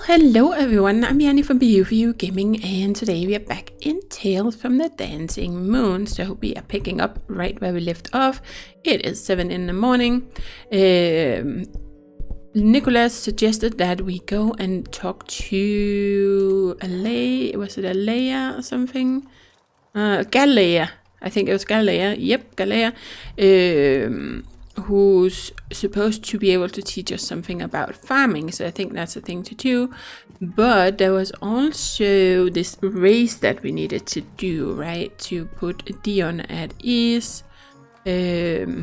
Hello everyone, I'm Yanni from BU Gaming, and today we are back in Tales from the Dancing Moon. So we are picking up right where we left off. It is 7 in the morning. Nicholas suggested that we go and talk to was it Alea or something? Galea. I think it was Galea. Yep, Galea. Who's supposed to be able to teach us something about farming, so I think that's a thing to do. But there was also this race that we needed to do, right, to put Dion at ease. Hello.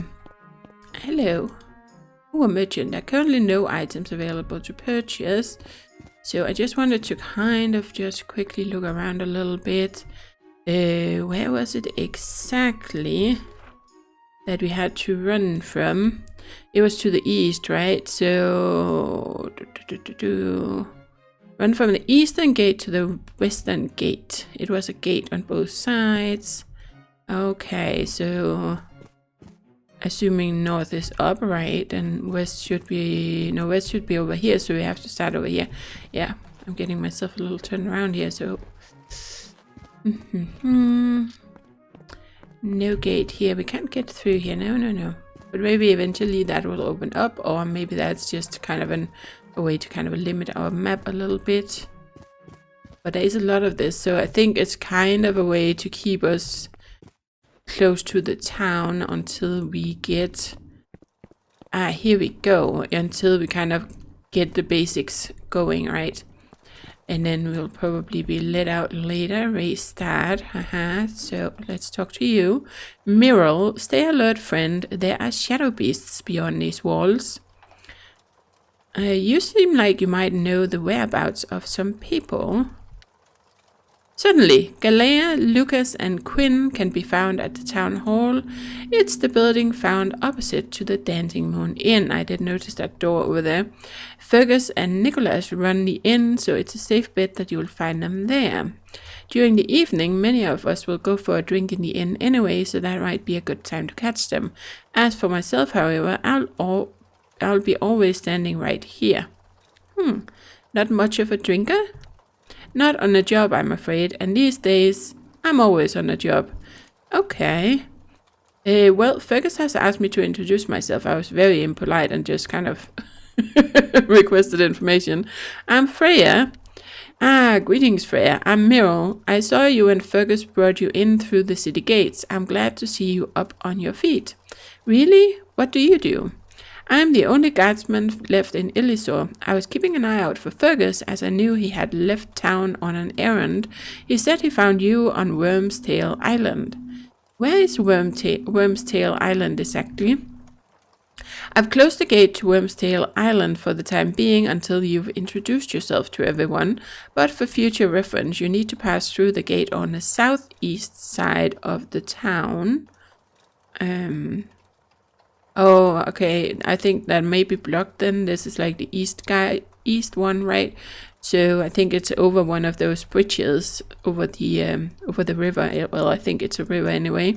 Oh, a merchant. There are currently no items available to purchase, so I just wanted to kind of just quickly look around a little bit. Where was it exactly that we had to run from? It was to the east, right? So run from the eastern gate to the western gate. It was a gate on both sides. Okay, so assuming north is up, right, and west should be over here, so we have to start over here. Yeah, I'm getting myself a little turned around here, so no gate here. We can't get through here. No. But maybe eventually that will open up, or maybe that's just kind of a way to kind of limit our map a little bit. But there is a lot of this, so I think it's kind of a way to keep us close to the town until we get... here we go. Until we kind of get the basics going, right? And then we'll probably be let out later. Race start. So let's talk to you. Miral, stay alert, friend. There are shadow beasts beyond these walls. You seem like you might know the whereabouts of some people. Certainly, Galea, Lucas, and Quinn can be found at the town hall. It's the building found opposite to the Dancing Moon Inn. I did notice that door over there. Fergus and Nicholas run the inn, so it's a safe bet that you will find them there. During the evening, many of us will go for a drink in the inn anyway, so that might be a good time to catch them. As for myself, however, I'll be always standing right here. Not much of a drinker? Not on a job, I'm afraid, and these days, I'm always on a job. Okay. Well, Fergus has asked me to introduce myself. I was very impolite and just kind of requested information. I'm Freya. Greetings, Freya. I'm Miral. I saw you and Fergus brought you in through the city gates. I'm glad to see you up on your feet. Really? What do you do? I'm the only guardsman left in Illisor. I was keeping an eye out for Fergus as I knew he had left town on an errand. He said he found you on Wormstail Island. Where is Wormstail Island exactly? I've closed the gate to Wormstail Island for the time being until you've introduced yourself to everyone, but for future reference you need to pass through the gate on the southeast side of the town. Oh, okay. I think that may be blocked then. This is like the east one, right? So I think it's over one of those bridges over the river. Well, I think it's a river anyway.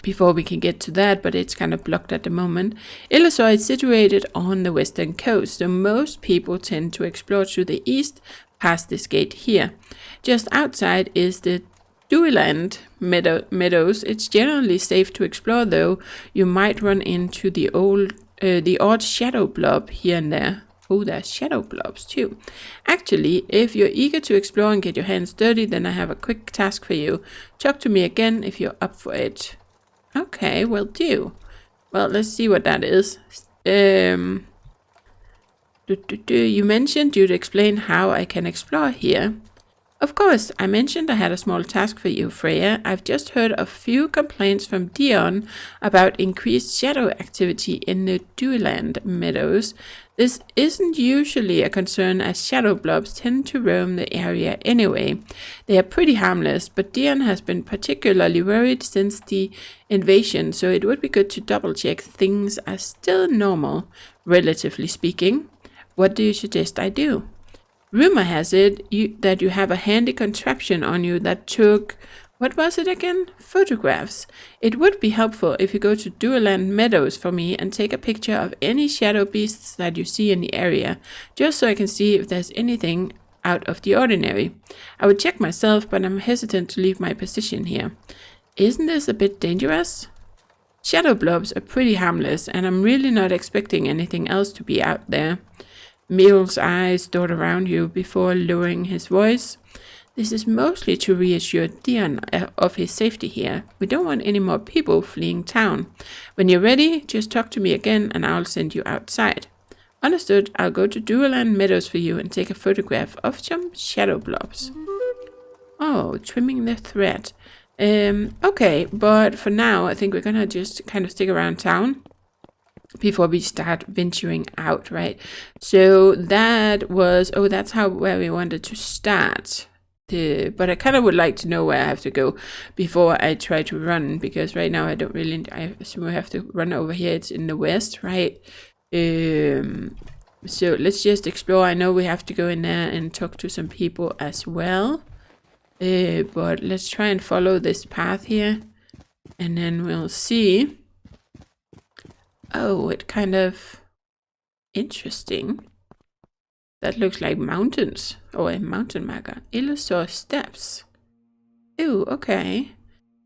Before we can get to that, but it's kind of blocked at the moment. Illisor is situated on the western coast, so most people tend to explore to the east past this gate here. Just outside is the Dueland meadows. It's generally safe to explore, though you might run into the odd shadow blob here and there. Oh, there's shadow blobs too. Actually, if you're eager to explore and get your hands dirty, then I have a quick task for you. Talk to me again if you're up for it. Okay, will do. Well, let's see what that is. You mentioned you'd explain how I can explore here. Of course, I mentioned I had a small task for you, Freya. I've just heard a few complaints from Dion about increased shadow activity in the Dueland meadows. This isn't usually a concern as shadow blobs tend to roam the area anyway. They are pretty harmless, but Dion has been particularly worried since the invasion, so it would be good to double check things are still normal, relatively speaking. What do you suggest I do? Rumor has it that you have a handy contraption on you that took What was it again? Photographs. It would be helpful if you go to Dueland Meadows for me and take a picture of any shadow beasts that you see in the area, just so I can see if there's anything out of the ordinary. I would check myself, but I'm hesitant to leave my position here. Isn't this a bit dangerous? Shadow blobs are pretty harmless, and I'm really not expecting anything else to be out there. Meal's eyes dart around you before lowering his voice. This is mostly to reassure Dion of his safety here. We don't want any more people fleeing town. When you're ready, just talk to me again and I'll send you outside. Understood. I'll go to Dueland Meadows for you and take a photograph of some shadow blobs. Oh, trimming the thread. Okay, but for now, I think we're gonna just kind of stick around town before we start venturing out, right? So that was, that's where we wanted to start. But I kind of would like to know where I have to go before I try to run, because right now I assume I have to run over here. It's in the west, right? So let's just explore. I know we have to go in there and talk to some people as well. But let's try and follow this path here, and then we'll see. Oh, it kind of interesting. That looks like mountains, or a mountain marker. Illusory steps. Oh, okay.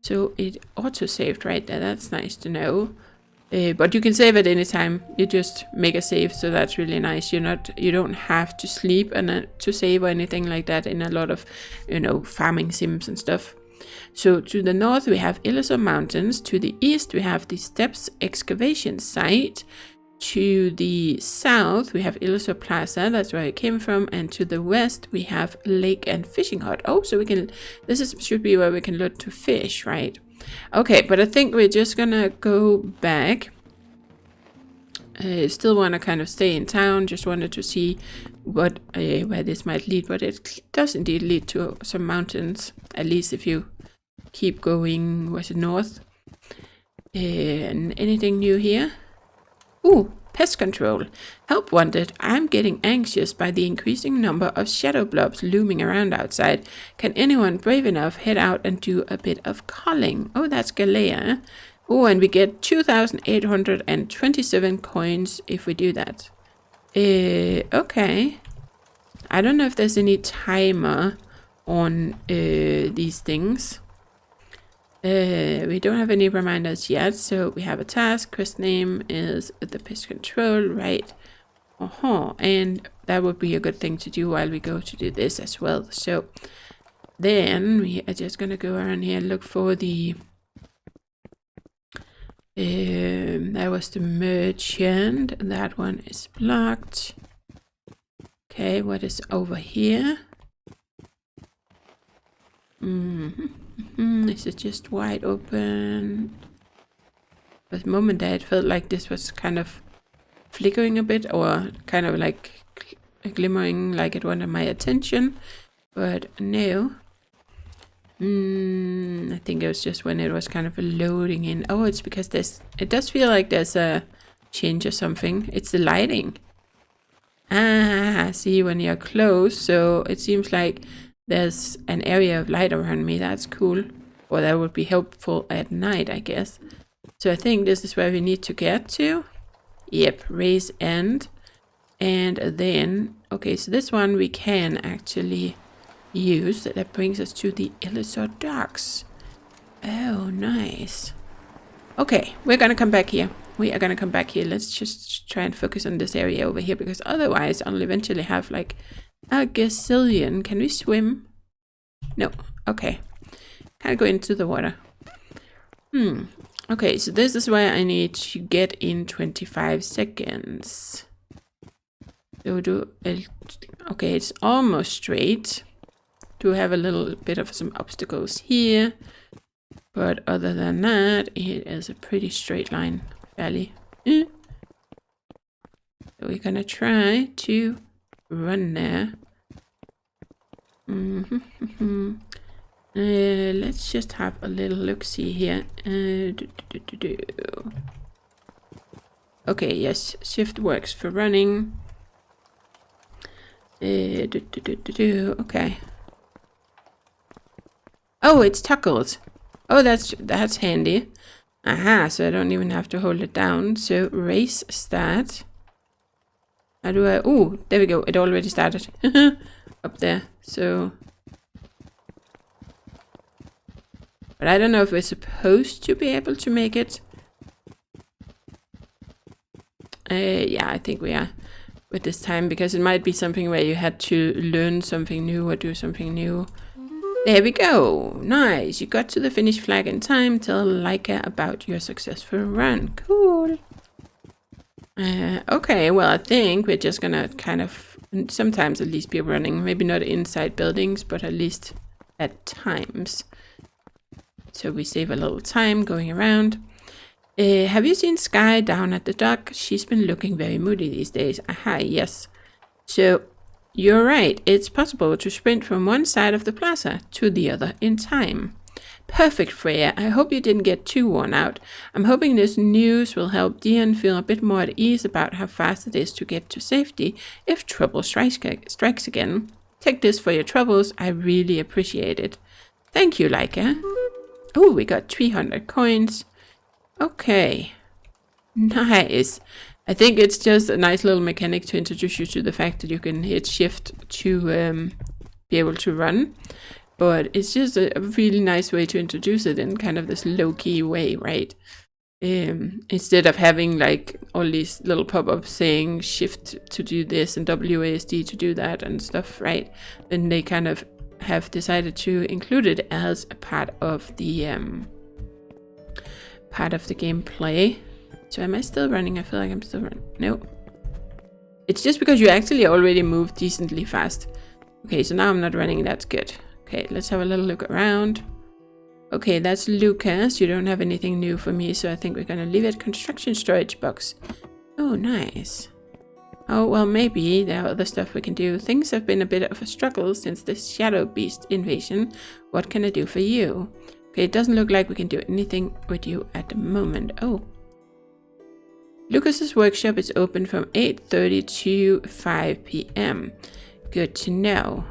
So it auto-saved right there. That's nice to know. But you can save at any time. You just make a save, so that's really nice. You don't have to sleep and to save or anything like that in a lot of, farming sims and stuff. So to the north we have Illusory Mountains. To the east we have the Steps excavation site. To the south we have Illusory Plaza, that's where I came from, and to the west we have Lake and Fishing Hut. Oh, so should be where we can learn to fish, right? Okay, but I think we're just gonna go back. I still want to kind of stay in town, just wanted to see where this might lead, but it does indeed lead to some mountains, at least if you keep going, was it north? And anything new here? Ooh, pest control. Help wanted. I'm getting anxious by the increasing number of shadow blobs looming around outside. Can anyone brave enough head out and do a bit of culling? Oh, that's Galea. Oh, and we get 2,827 coins if we do that. Okay. I don't know if there's any timer on these things. We don't have any reminders yet, so we have a task. Quest name is the pest control, right? And that would be a good thing to do while we go to do this as well. So then we are just gonna go around here and look for the that was the merchant. That one is blocked. Okay, what is over here? Is it just wide open? But the moment that it felt like this was kind of flickering a bit, or kind of like glimmering like it wanted my attention, but no. I think it was just when it was kind of loading in. Oh, it's because it does feel like there's a change or something. It's the lighting. See, when you're close, so it seems like there's an area of light around me. That's cool. Or that would be helpful at night, I guess. So I think this is where we need to get to. Yep, raise end. And then, okay, so this one we can actually use. That brings us to the Illusory Docks. Oh, nice. Okay, we're gonna come back here. We are gonna come back here. Let's just try and focus on this area over here, because otherwise I'll eventually have like a gazillion. Can we swim? No. Okay. Can't go into the water. Okay, so this is where I need to get in 25 seconds. So okay, it's almost straight. Do have a little bit of some obstacles here, but other than that, it is a pretty straight line, fairly. So we're gonna try to run there. Let's just have a little look-see here. Okay, yes, shift works for running. Okay. Oh, it's toggled. Oh, that's handy. Aha, so I don't even have to hold it down. So race start. How do I... Oh, there we go. It already started. Up there. So... But I don't know if we're supposed to be able to make it. Yeah, I think we are with this time, because it might be something where you had to learn something new or do something new. There we go. Nice. You got to the finish flag in time. Tell Leica about your successful run. Cool. Okay, well, I think we're just gonna kind of sometimes at least be running. Maybe not inside buildings, but at least at times. So we save a little time going around. Have you seen Sky down at the dock? She's been looking very moody these days. Aha, yes. So, you're right. It's possible to sprint from one side of the plaza to the other in time. Perfect, Freya. I hope you didn't get too worn out. I'm hoping this news will help Dian feel a bit more at ease about how fast it is to get to safety if trouble strikes again. Take this for your troubles. I really appreciate it. Thank you, Leica. Oh, we got 300 coins. Okay. Nice. I think it's just a nice little mechanic to introduce you to the fact that you can hit shift to be able to run. But it's just a really nice way to introduce it in kind of this low-key way, right? Instead of having like all these little pop-ups saying shift to do this and WASD to do that and stuff, right? Then they kind of have decided to include it as a part of the gameplay. So am I still running? I feel like I'm still running. No. It's just because you actually already moved decently fast. Okay, so now I'm not running. That's good. Okay, let's have a little look around. Okay, that's Lucas. You don't have anything new for me, so I think we're gonna leave it. Construction storage box. Oh, nice. Oh, well, maybe there are other stuff we can do. Things have been a bit of a struggle since the Shadow Beast invasion. What can I do for you? Okay, it doesn't look like we can do anything with you at the moment. Oh. Lucas's workshop is open from 8:30 to 5 p.m. Good to know.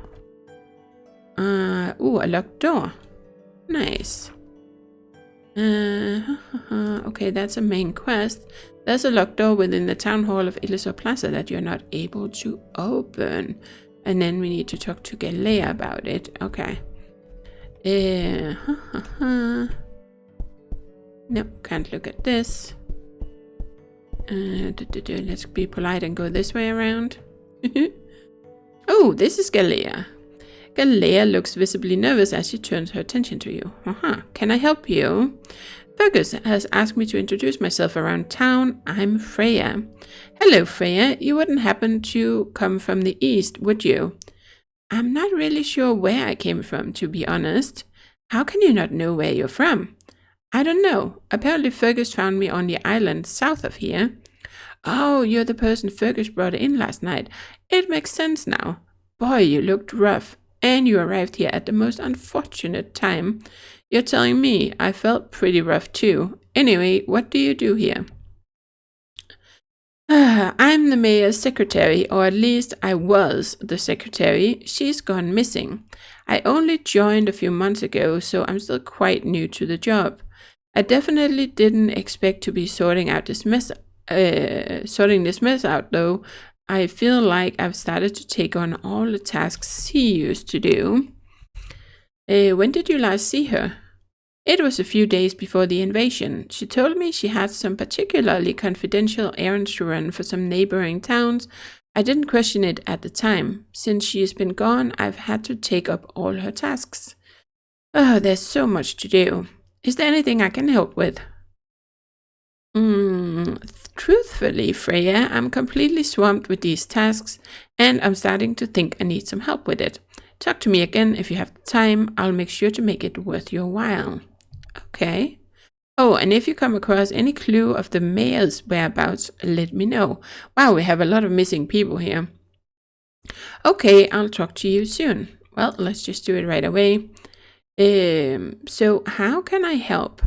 Ooh, a locked door. Nice. Okay, that's a main quest. There's a locked door within the town hall of Illuso Plaza that you're not able to open. And then we need to talk to Galea about it. Okay. Nope, can't look at this. Let's be polite and go this way around. Oh, this is Galea. Galea looks visibly nervous as she turns her attention to you. Can I help you? Fergus has asked me to introduce myself around town. I'm Freya. Hello, Freya. You wouldn't happen to come from the east, would you? I'm not really sure where I came from, to be honest. How can you not know where you're from? I don't know. Apparently Fergus found me on the island south of here. Oh, you're the person Fergus brought in last night. It makes sense now. Boy, you looked rough. And you arrived here at the most unfortunate time. You're telling me I felt pretty rough too. Anyway, what do you do here? I'm the mayor's secretary, or at least I was the secretary. She's gone missing. I only joined a few months ago, so I'm still quite new to the job. I definitely didn't expect to be sorting this mess out, though. I feel like I've started to take on all the tasks she used to do. When did you last see her? It was a few days before the invasion. She told me she had some particularly confidential errands to run for some neighboring towns. I didn't question it at the time. Since she has been gone, I've had to take up all her tasks. Oh, there's so much to do. Is there anything I can help with? Truthfully, Freya, I'm completely swamped with these tasks, and I'm starting to think I need some help with it. Talk to me again if you have the time. I'll make sure to make it worth your while. Okay. Oh, and if you come across any clue of the mayor's whereabouts, let me know. Wow, we have a lot of missing people here. Okay, I'll talk to you soon. Well, let's just do it right away. So how can I help?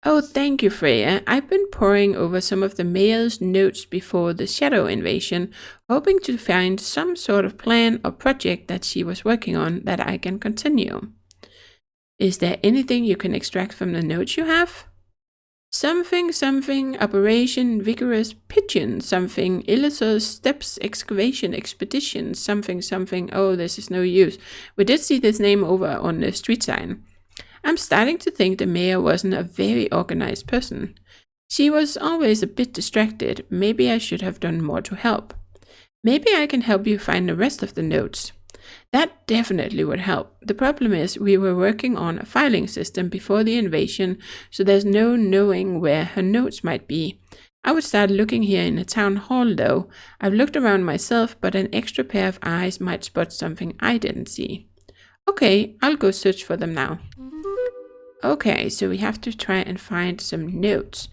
Oh, thank you, Freya. I've been poring over some of the mayor's notes before the Shadow invasion, hoping to find some sort of plan or project that she was working on that I can continue. Is there anything you can extract from the notes you have? Something, operation, vigorous pigeon, something, Illusor's steps, excavation, expedition, something, oh, this is no use. We did see this name over on the street sign. I'm starting to think the mayor wasn't a very organized person. She was always a bit distracted. Maybe I should have done more to help. Maybe I can help you find the rest of the notes. That definitely would help. The problem is we were working on a filing system before the invasion, so there's no knowing where her notes might be. I would start looking here in the town hall though. I've looked around myself, but an extra pair of eyes might spot something I didn't see. Okay, I'll go search for them now. Okay, so we have to try and find some notes.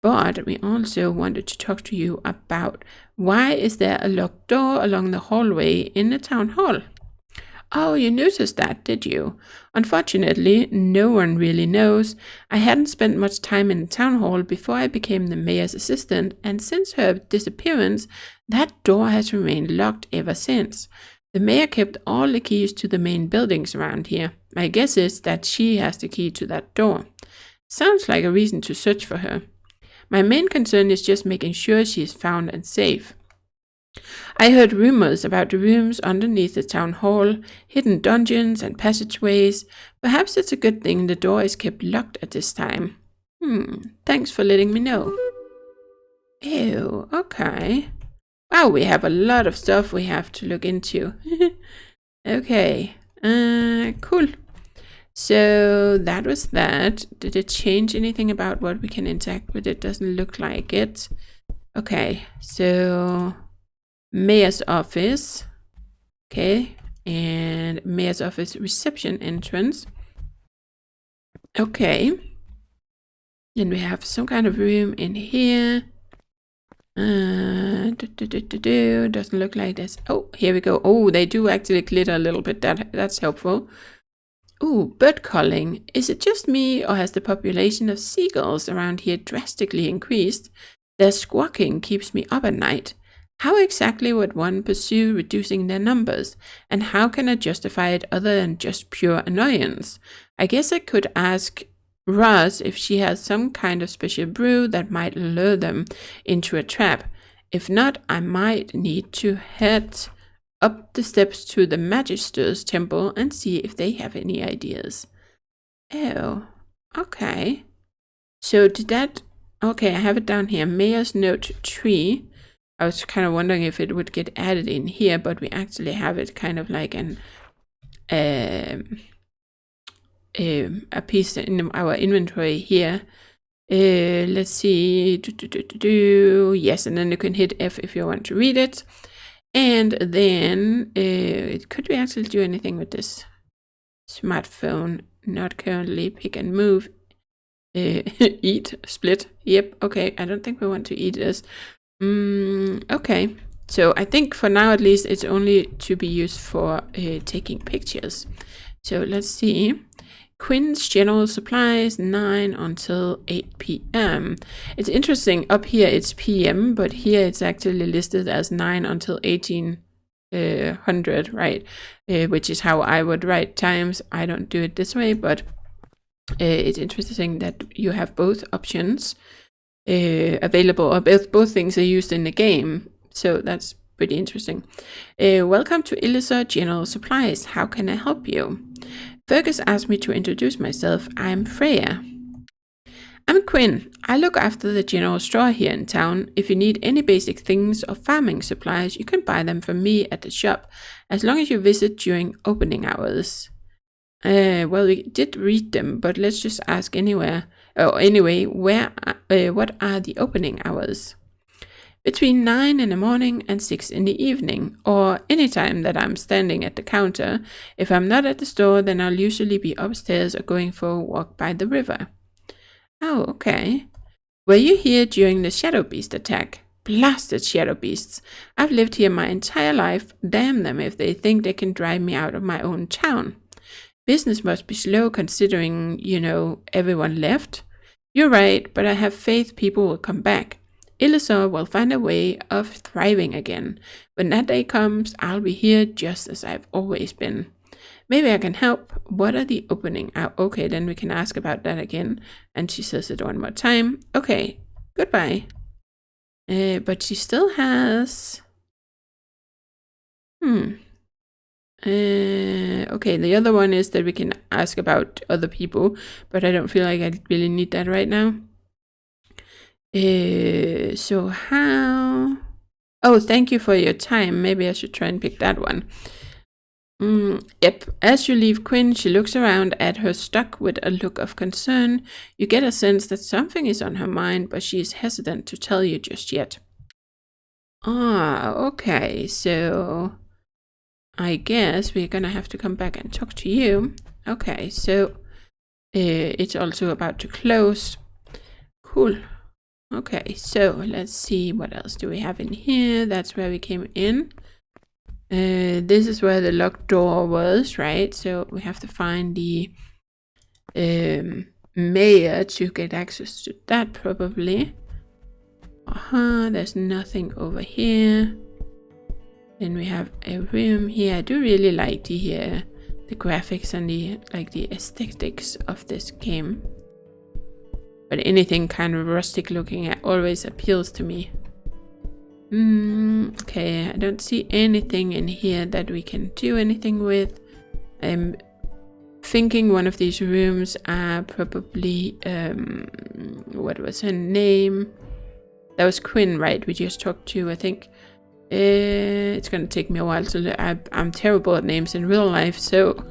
But we also wanted to talk to you about why is there a locked door along the hallway in the town hall? Oh, you noticed that, did you? Unfortunately, no one really knows. I hadn't spent much time in the town hall before I became the mayor's assistant, and since her disappearance, that door has remained locked ever since. The mayor kept all the keys to the main buildings around here. My guess is that she has the key to that door. Sounds like a reason to search for her. My main concern is just making sure she is found and safe. I heard rumors about the rooms underneath the town hall, hidden dungeons and passageways. Perhaps it's a good thing the door is kept locked at this time. Thanks for letting me know. Ew, okay. Wow, we have a lot of stuff we have to look into. Okay, cool. So that was that. Did it change anything about what we can interact with? It doesn't look like it. Okay, so mayor's office. Okay, and mayor's office reception entrance. Okay, then we have some kind of room in here. Doesn't look like this. Oh, here we go. Oh, they do actually glitter a little bit. That's helpful. Ooh, bird calling. Is it just me, or has the population of seagulls around here drastically increased? Their squawking keeps me up at night. How exactly would one pursue reducing their numbers? And how can I justify it other than just pure annoyance? I guess I could ask Roz if she has some kind of special brew that might lure them into a trap. If not, I might need to head up the steps to the Magister's temple and see if they have any ideas. Oh, okay. So did that... Okay, I have it down here. Mayor's Note 3. I was kind of wondering if it would get added in here, but we actually have it kind of like an a piece in our inventory here. Let's see. Yes, and then you can hit F if you want to read it. And then, could we actually do anything with this smartphone? Not currently. Pick and move. Eat. Split. Yep. Okay. I don't think we want to eat this. Okay. So I think for now at least it's only to be used for taking pictures. So let's see. Quinn's General Supplies, 9 until 8 p.m. It's interesting, up here it's p.m., but here it's actually listed as 9 until 1800, right? Which is how I would write times. I don't do it this way, but it's interesting that you have both options available, or both things are used in the game. So that's pretty interesting. Welcome to Illusor General Supplies. How can I help you? Fergus asked me to introduce myself. I'm Freya. I'm Quinn. I look after the general store here in town. If you need any basic things or farming supplies, you can buy them from me at the shop, as long as you visit during opening hours. Well, we did read them, but let's just ask anyway, what are the opening hours? Between 9 in the morning and 6 in the evening, or any time that I'm standing at the counter. If I'm not at the store, then I'll usually be upstairs or going for a walk by the river. Oh, okay. Were you here during the Shadow Beast attack? Blasted Shadow Beasts. I've lived here my entire life. Damn them if they think they can drive me out of my own town. Business must be slow considering, everyone left. You're right, but I have faith people will come back. Illusor will find a way of thriving again. When that day comes, I'll be here just as I've always been. Maybe I can help. What are the opening? Okay, then we can ask about that again. And she says it one more time. Okay, goodbye. But she still has... okay, the other one is that we can ask about other people, but I don't feel like I really need that right now. So how... Oh, thank you for your time. Maybe I should try and pick that one. Yep. As you leave Quinn, she looks around at her stock with a look of concern. You get a sense that something is on her mind, but she is hesitant to tell you just yet. Ah, okay. So I guess we're gonna have to come back and talk to you. Okay, so it's also about to close. Cool. Okay, so let's see what else do we have in here. That's where we came in. This is where the locked door was, right? So we have to find the mayor to get access to that probably. There's nothing over here. Then we have a room here. I do really like the graphics and the aesthetics of this game. But anything kind of rustic looking always appeals to me. Okay, I don't see anything in here that we can do anything with. I'm thinking one of these rooms are probably, what was her name? That was Quinn, right? We just talked to, I think. It's gonna take me a while to look. I'm terrible at names in real life, so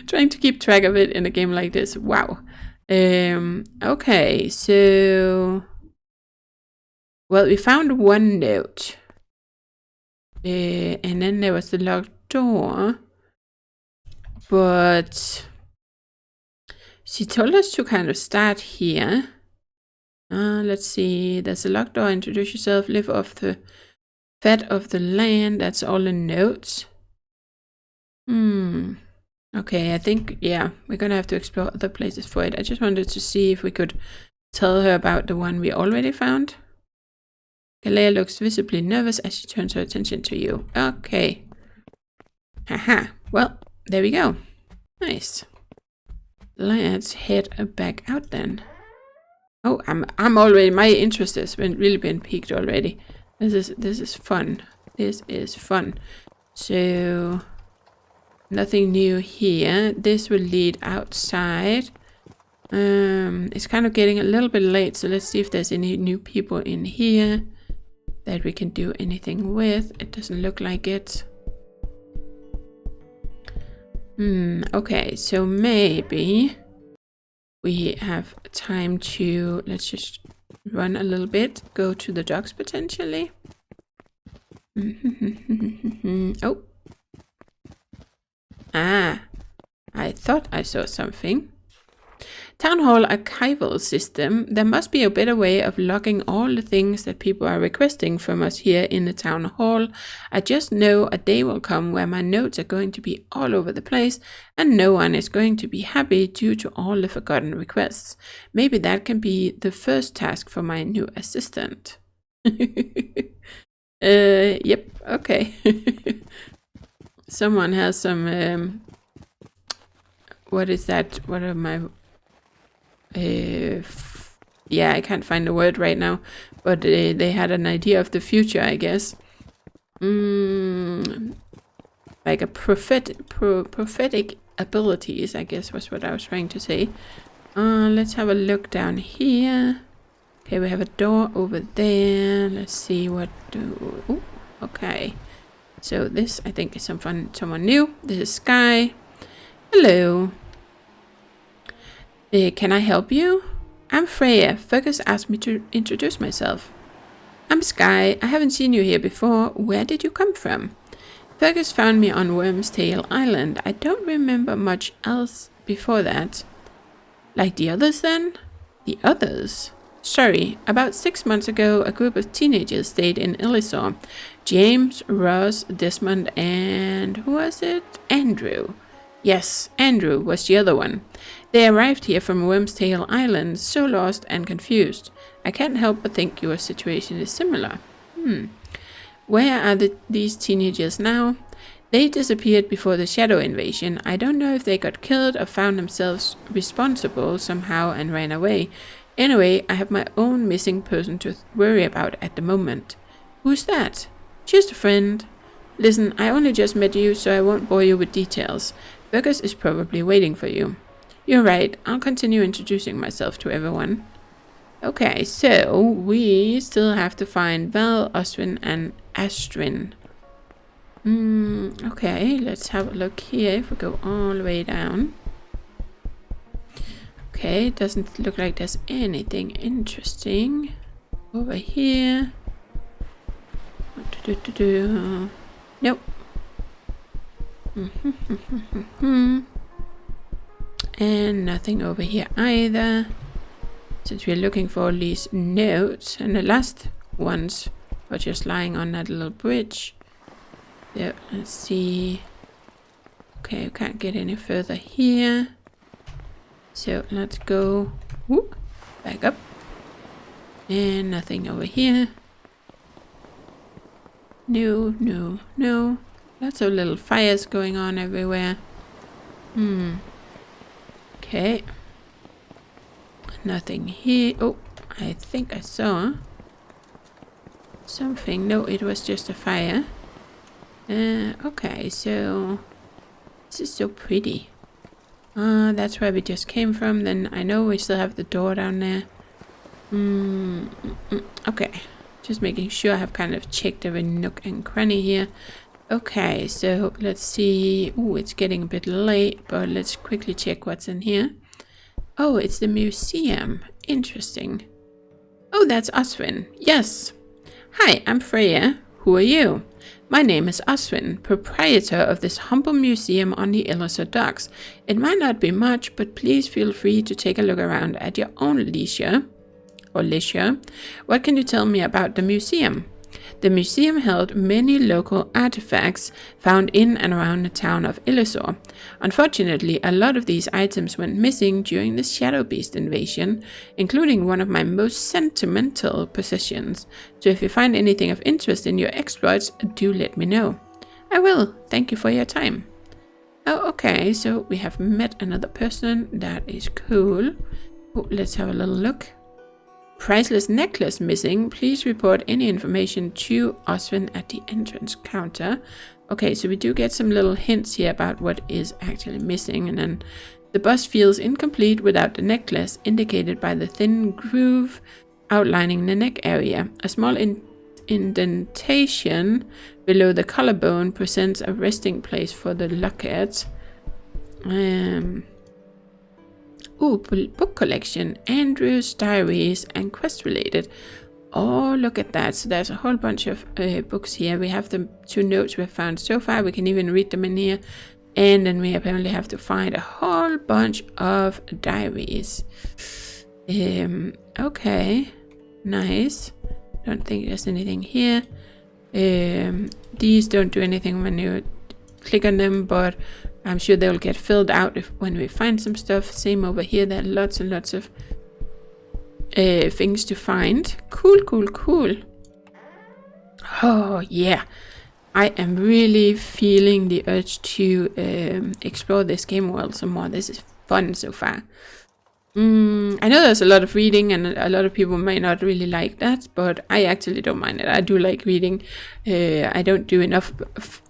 trying to keep track of it in a game like this. Wow. Okay, so... Well, we found one note. And then there was the locked door. But... she told us to kind of start here. Let's see. There's a locked door. Introduce yourself. Live off the fat of the land. That's all in notes. Okay, I think, yeah, we're gonna have to explore other places for it. I just wanted to see if we could tell her about the one we already found. Galea looks visibly nervous as she turns her attention to you. Okay. Haha. Well, there we go. Nice. Let's head back out then. Oh, I'm already, my interest has really been piqued already. This is fun. This is fun. So nothing new here. This will lead outside. It's kind of getting a little bit late, so let's see if there's any new people in here that we can do anything with. It doesn't look like it. Okay, so maybe we have time to, let's just run a little bit, go to the docks potentially. Oh. I thought I saw something. Town Hall archival system. There must be a better way of logging all the things that people are requesting from us here in the Town Hall. I just know a day will come where my notes are going to be all over the place and no one is going to be happy due to all the forgotten requests. Maybe that can be the first task for my new assistant. Yep, okay. Someone has some, what is that? What are my... yeah, I can't find the word right now, but they had an idea of the future, I guess. Like a prophetic abilities, I guess was what I was trying to say. Let's have a look down here. Okay, we have a door over there. Let's see what do... Ooh, okay. So this, I think, is someone new. This is Sky. Hello. Can I help you? I'm Freya. Fergus asked me to introduce myself. I'm Sky. I haven't seen you here before. Where did you come from? Fergus found me on Worm's Tail Island. I don't remember much else before that. Like the others then? The others? Sorry, about 6 months ago, a group of teenagers stayed in Illisor. James, Ross, Desmond, and who was it? Andrew. Yes, Andrew was the other one. They arrived here from Worm's Tail Island, so lost and confused. I can't help but think your situation is similar. Where are these teenagers now? They disappeared before the shadow invasion. I don't know if they got killed or found themselves responsible somehow and ran away. Anyway, I have my own missing person to worry about at the moment. Who's that? Just a friend. Listen, I only just met you, so I won't bore you with details. Fergus is probably waiting for you. You're right. I'll continue introducing myself to everyone. Okay, so we still have to find Val, Oswin, and Astrin. Okay, let's have a look here if we go all the way down. Okay, it doesn't look like there's anything interesting over here. Nope. And nothing over here either. Since we're looking for all these notes, and the last ones are just lying on that little bridge. So let's see. Okay, we can't get any further here. So let's go back up. And nothing over here. No, no, no. Lots of little fires going on everywhere. Okay. Nothing here. Oh, I think I saw something. No, it was just a fire. Okay, so this is so pretty. That's where we just came from. Then I know we still have the door down there. Okay, just making sure I have kind of checked every nook and cranny here. Okay, so let's see. Oh, it's getting a bit late, but let's quickly check what's in here. Oh, it's the museum. Interesting. Oh, that's Oswin. Yes. Hi, I'm Freya. Who are you? My name is Oswin, proprietor of this humble museum on the Illusor docks. It might not be much, but please feel free to take a look around at your own leisure. What can you tell me about the museum? The museum held many local artifacts found in and around the town of Illusor. Unfortunately, a lot of these items went missing during the Shadow Beast invasion, including one of my most sentimental possessions. So if you find anything of interest in your exploits, do let me know. I will. Thank you for your time. Oh, okay, so we have met another person. That is cool. Oh, let's have a little look. Priceless necklace missing. Please report any information to Oswin at the entrance counter. Okay, so we do get some little hints here about what is actually missing. And then the bus feels incomplete without the necklace, indicated by the thin groove outlining the neck area. A small indentation below the collarbone presents a resting place for the locket. Book collection, Andrew's diaries, and quest related. Oh, look at that. So there's a whole bunch of books here. We have the 2 notes we've found so far. We can even read them in here. And then we apparently have to find a whole bunch of diaries. Okay. Nice. Don't think there's anything here. These don't do anything when you click on them, but I'm sure they'll get filled out when we find some stuff. Same over here. There are lots and lots of things to find. Cool, cool, cool. Oh, yeah. I am really feeling the urge to explore this game world some more. This is fun so far. I know there's a lot of reading and a lot of people may not really like that, but I actually don't mind it. I do like reading. I don't do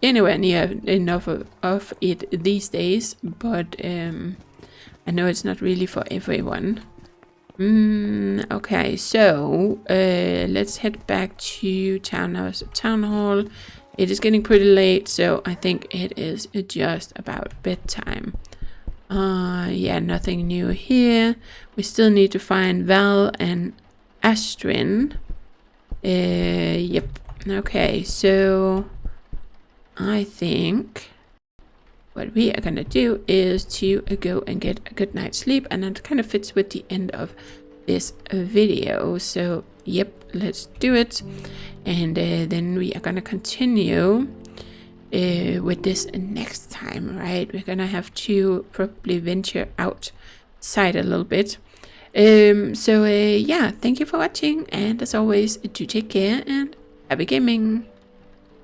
anywhere near enough of it these days, but I know it's not really for everyone. Okay, so let's head back to town hall. It is getting pretty late, so I think it is just about bedtime. Yeah, nothing new here. We still need to find Val and Astrin. Yep. Okay, so I think what we are gonna do is to go and get a good night's sleep, and that kind of fits with the end of this video. So yep, let's do it, and then we are gonna continue with this next time, right? We're gonna have to probably venture outside a little bit. So yeah, thank you for watching, and as always, do take care and happy gaming.